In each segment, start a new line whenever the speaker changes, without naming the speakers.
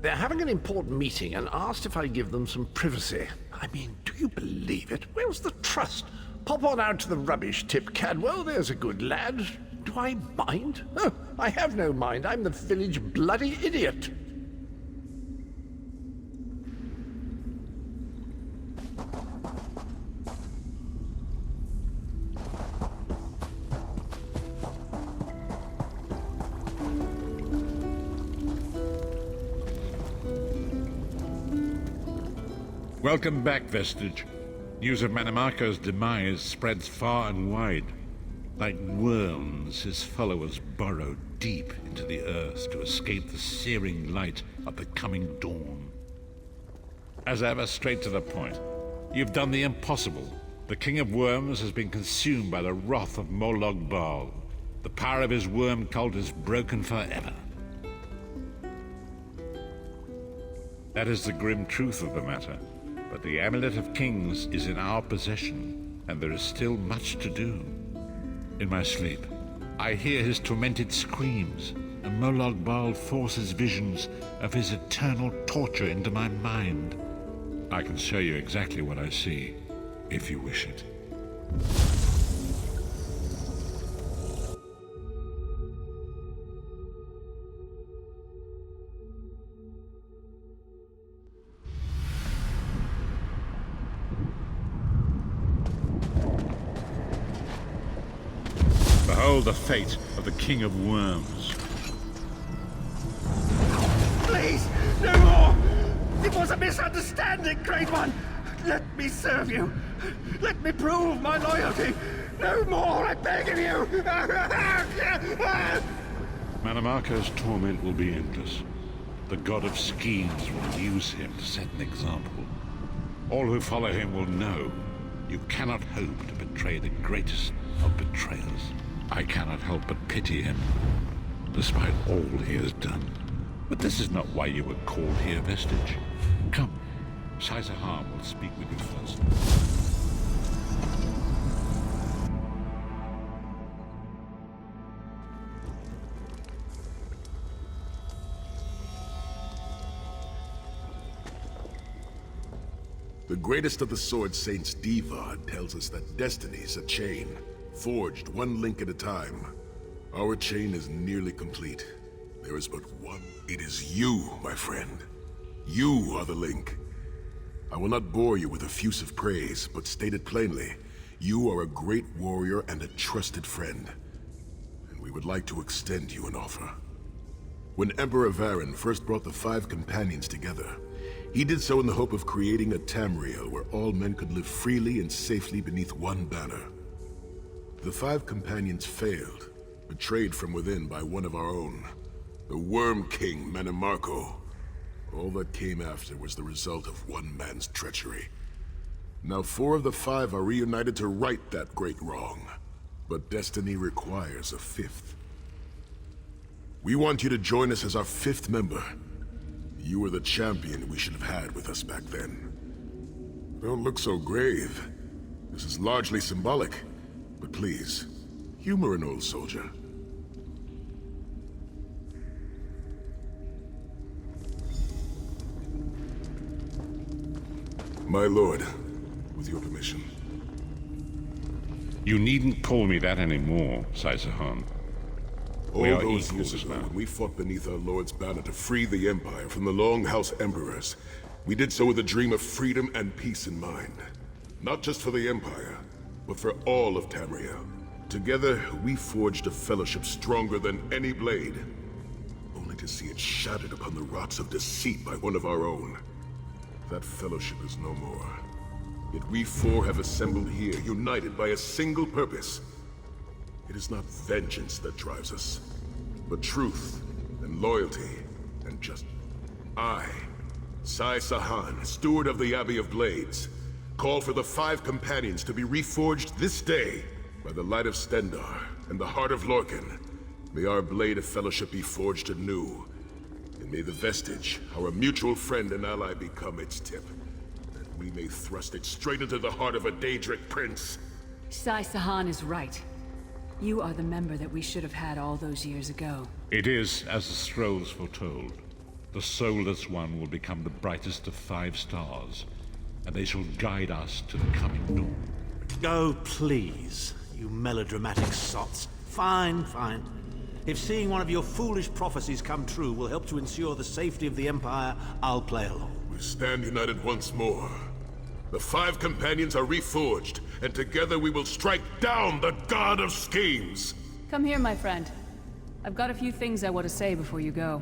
They're having an important meeting and asked if I give them some privacy. I mean, do you believe it? Where's the trust? Pop on out to the rubbish tip, Cadwell. There's a good lad. Do I mind? Oh, I have no mind. I'm the village bloody idiot.
Welcome back, Vestige. News of Manimarco's demise spreads far and wide. Like worms, his followers burrow deep into the earth to escape the searing light of the coming dawn. As ever, straight to the point. You've done the impossible. The King of Worms has been consumed by the wrath of Molog Bal. The power of his worm cult is broken forever. That is the grim truth of the matter. But the Amulet of Kings is in our possession, and there is still much to do. In my sleep, I hear his tormented screams, and Molog Bal forces visions of his eternal torture into my mind. I can show you exactly what I see, if you wish it. Behold the fate of the King of Worms.
Please, no more! It was a misunderstanding, Great One! Let me serve you! Let me prove my loyalty! No more, I beg of you!
Manimarco's torment will be endless. The god of schemes will use him to set an example. All who follow him will know you cannot hope to betray the greatest of betrayers. I cannot help but pity him, despite all he has done. But this is not why you were called here, Vestige. Come, Sai-Sahan will speak with you first.
The greatest of the Sword Saints, Divad, tells us that destiny's a chain, forged one link at a time. Our chain is nearly complete. There is but one. It is you, my friend. You are the link. I will not bore you with effusive praise, but state it plainly. You are a great warrior and a trusted friend. And we would like to extend you an offer. When Emperor Varen first brought the 5 companions together, he did so in the hope of creating a Tamriel where all men could live freely and safely beneath one banner. The 5 companions failed, betrayed from within by one of our own, the Worm King Manimarco. All that came after was the result of one man's treachery. Now 4 of the 5 are reunited to right that great wrong, but destiny requires a 5th. We want you to join us as our 5th member. You were the champion we should have had with us back then. Don't look so grave. This is largely symbolic. But please, humor an old soldier. My lord, with your permission.
You needn't call me that anymore, Sai-Sahan.
All those years ago, when we fought beneath our Lord's banner to free the Empire from the Longhouse Emperors, we did so with a dream of freedom and peace in mind. Not just for the Empire, but for all of Tamriel. Together, we forged a fellowship stronger than any blade, only to see it shattered upon the rocks of deceit by one of our own. That fellowship is no more. Yet we 4 have assembled here, united by a single purpose. It is not vengeance that drives us, but truth and loyalty and justice. I, Sai-Sahan, steward of the Abbey of Blades, call for the 5 companions to be reforged this day by the light of Stendarr and the heart of Lorcan. May our blade of fellowship be forged anew, and may the Vestige, our mutual friend and ally, become its tip, that we may thrust it straight into the heart of a Daedric prince.
Sai-Sahan is right. You are the member that we should have had all those years ago.
It is as the scrolls foretold. The soulless one will become the brightest of 5 stars, and they shall guide us to the coming dawn.
Oh, please, you melodramatic sots. Fine, fine. If seeing one of your foolish prophecies come true will help to ensure the safety of the Empire, I'll play along.
We stand united once more. The 5 companions are reforged, and together we will strike down the God of Schemes!
Come here, my friend. I've got a few things I want to say before you go.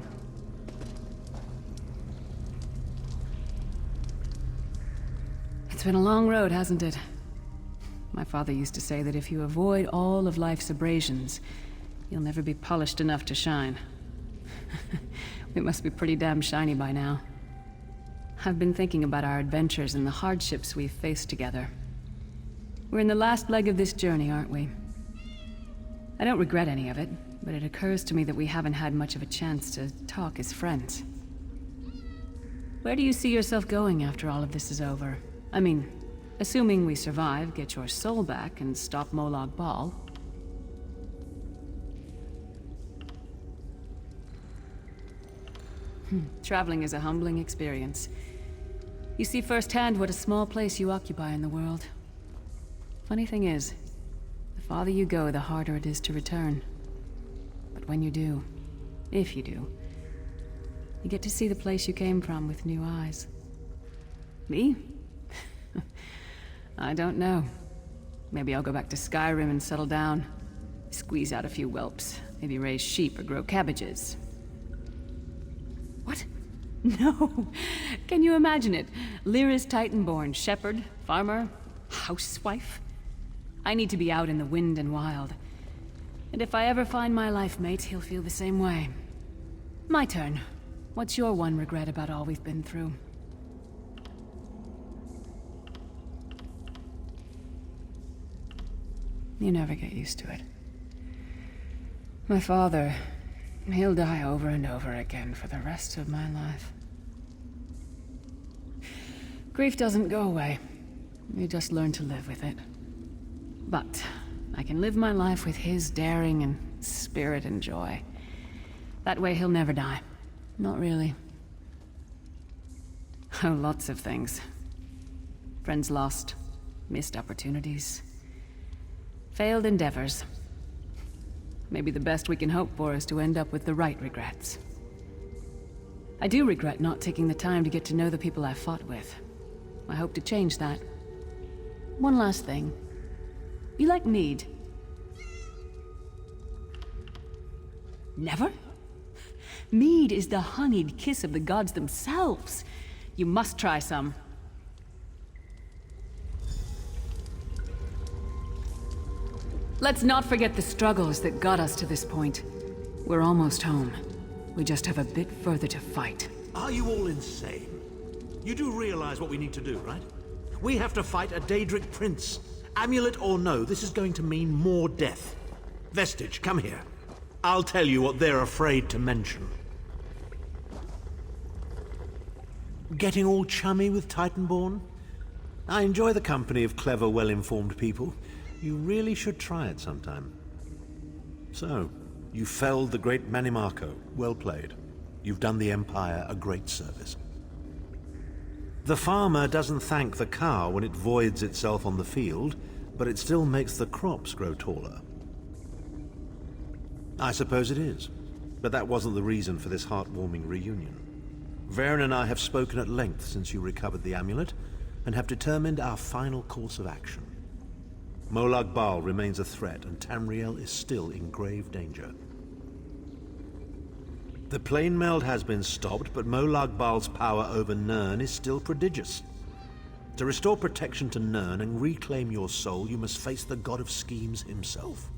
It's been a long road, hasn't it? My father used to say that if you avoid all of life's abrasions, you'll never be polished enough to shine. We must be pretty damn shiny by now. I've been thinking about our adventures and the hardships we've faced together. We're in the last leg of this journey, aren't we? I don't regret any of it, but it occurs to me that we haven't had much of a chance to talk as friends. Where do you see yourself going after all of this is over? I mean, assuming we survive, get your soul back, and stop Molag Bal. Traveling is a humbling experience. You see firsthand what a small place you occupy in the world. Funny thing is, the farther you go, the harder it is to return. But when you do, if you do, you get to see the place you came from with new eyes. Me? I don't know. Maybe I'll go back to Skyrim and settle down. Squeeze out a few whelps. Maybe raise sheep or grow cabbages. What? No! Can you imagine it? Lyra's Titanborn, shepherd, farmer, housewife? I need to be out in the wind and wild. And if I ever find my life mate, he'll feel the same way. My turn. What's your one regret about all we've been through? You never get used to it. My father, he'll die over and over again for the rest of my life. Grief doesn't go away. You just learn to live with it. But I can live my life with his daring and spirit and joy. That way he'll never die. Not really. Oh, lots of things. Friends lost, missed opportunities, failed endeavors. Maybe the best we can hope for is to end up with the right regrets. I do regret not taking the time to get to know the people I fought with. I hope to change that. One last thing. You like mead? Never? Mead is the honeyed kiss of the gods themselves. You must try some. Let's not forget the struggles that got us to this point. We're almost home. We just have a bit further to fight.
Are you all insane? You do realize what we need to do, right? We have to fight a Daedric prince. Amulet or no, this is going to mean more death. Vestige, come here. I'll tell you what they're afraid to mention. Getting all chummy with Titanborn? I enjoy the company of clever, well-informed people. You really should try it sometime. So, you felled the great Manimarco. Well played. You've done the Empire a great service. The farmer doesn't thank the cow when it voids itself on the field, but it still makes the crops grow taller. I suppose it is, but that wasn't the reason for this heartwarming reunion. Varen and I have spoken at length since you recovered the amulet, and have determined our final course of action. Molag Bal remains a threat, and Tamriel is still in grave danger. The plane meld has been stopped, but Molag Bal's power over Nirn is still prodigious. To restore protection to Nirn and reclaim your soul, you must face the god of schemes himself.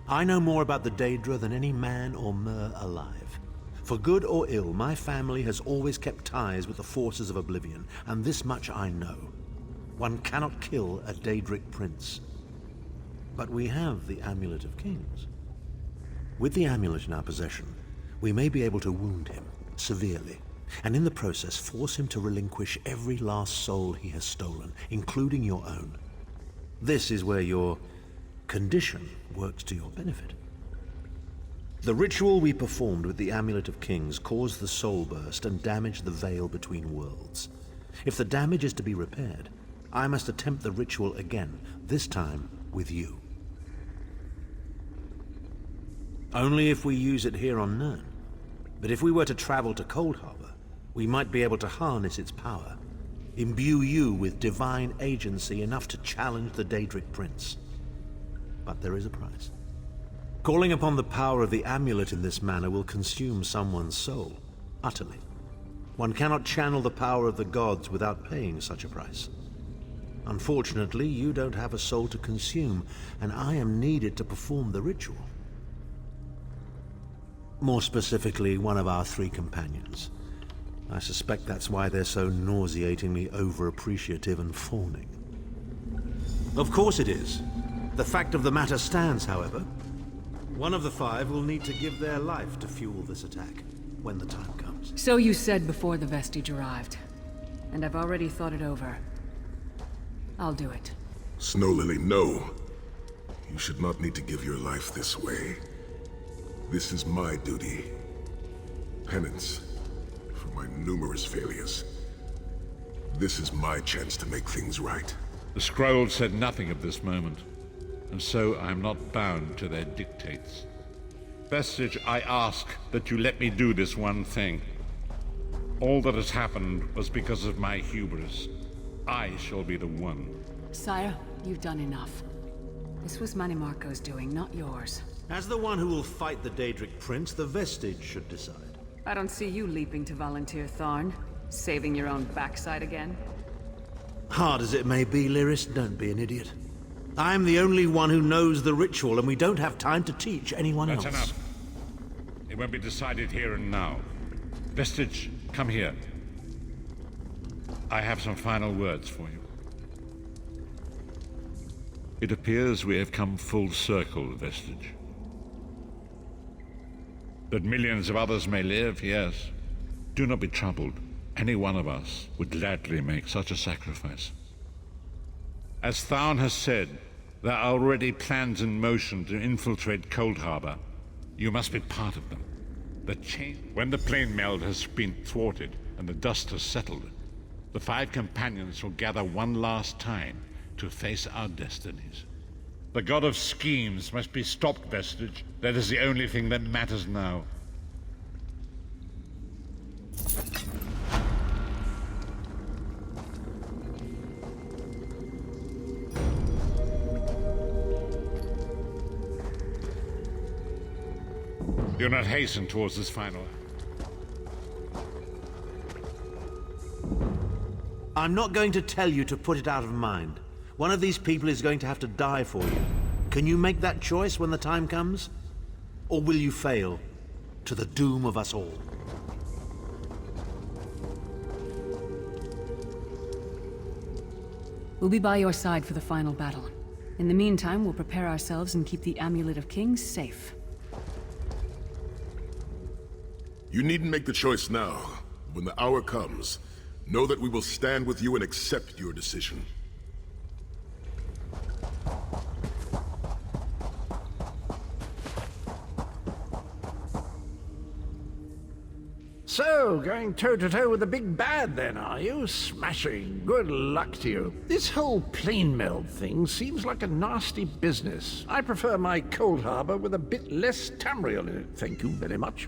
I know more about the Daedra than any man or mer alive. For good or ill, my family has always kept ties with the forces of Oblivion, and this much I know. One cannot kill a Daedric prince. But we have the Amulet of Kings. With the amulet in our possession, we may be able to wound him severely, and in the process force him to relinquish every last soul he has stolen, including your own. This is where your condition works to your benefit. The ritual we performed with the Amulet of Kings caused the soul burst and damaged the veil between worlds. If the damage is to be repaired, I must attempt the ritual again, this time with you. Only if we use it here on Nirn. But if we were to travel to Cold Harbor, we might be able to harness its power, imbue you with divine agency enough to challenge the Daedric Prince. But there is a price. Calling upon the power of the amulet in this manner will consume someone's soul, utterly. One cannot channel the power of the gods without paying such a price. Unfortunately, you don't have a soul to consume, and I am needed to perform the ritual. More specifically, one of our 3 companions. I suspect that's why they're so nauseatingly over-appreciative and fawning. Of course it is. The fact of the matter stands, however. One of the 5 will need to give their life to fuel this attack, when the time comes.
So you said before the vestige arrived. And I've already thought it over. I'll do it.
Snow Lily, no. You should not need to give your life this way. This is my duty. Penance for my numerous failures. This is my chance to make things right.
The scroll said nothing of this moment, and so I am not bound to their dictates. Vestige, I ask that you let me do this one thing. All that has happened was because of my hubris. I shall be the one.
Sire, you've done enough. This was Manimarco's doing, not yours.
As the one who will fight the Daedric Prince, the Vestige should decide.
I don't see you leaping to volunteer, Tharn. Saving your own backside again.
Hard as it may be, Lyris, don't be an idiot. I'm the only one who knows the ritual, and we don't have time to teach anyone else.
That's enough. It won't be decided here and now. Vestige, come here. I have some final words for you. It appears we have come full circle, Vestige. That millions of others may live, yes. Do not be troubled. Any one of us would gladly make such a sacrifice. As Tharn has said, there are already plans in motion to infiltrate Cold Harbor. You must be part of them. When the plane meld has been thwarted and the dust has settled, the 5 companions will gather one last time to face our destinies. The god of schemes must be stopped, Vestige. That is the only thing that matters now. Do not hasten towards this final act.
I'm not going to tell you to put it out of mind. One of these people is going to have to die for you. Can you make that choice when the time comes? Or will you fail, to the doom of us all?
We'll be by your side for the final battle. In the meantime, we'll prepare ourselves and keep the Amulet of Kings safe.
You needn't make the choice now. When the hour comes, know that we will stand with you and accept your decision.
So, going toe-to-toe with the big bad then, are you? Smashing. Good luck to you. This whole plane meld thing seems like a nasty business. I prefer my Cold Harbor with a bit less Tamriel in it, thank you very much.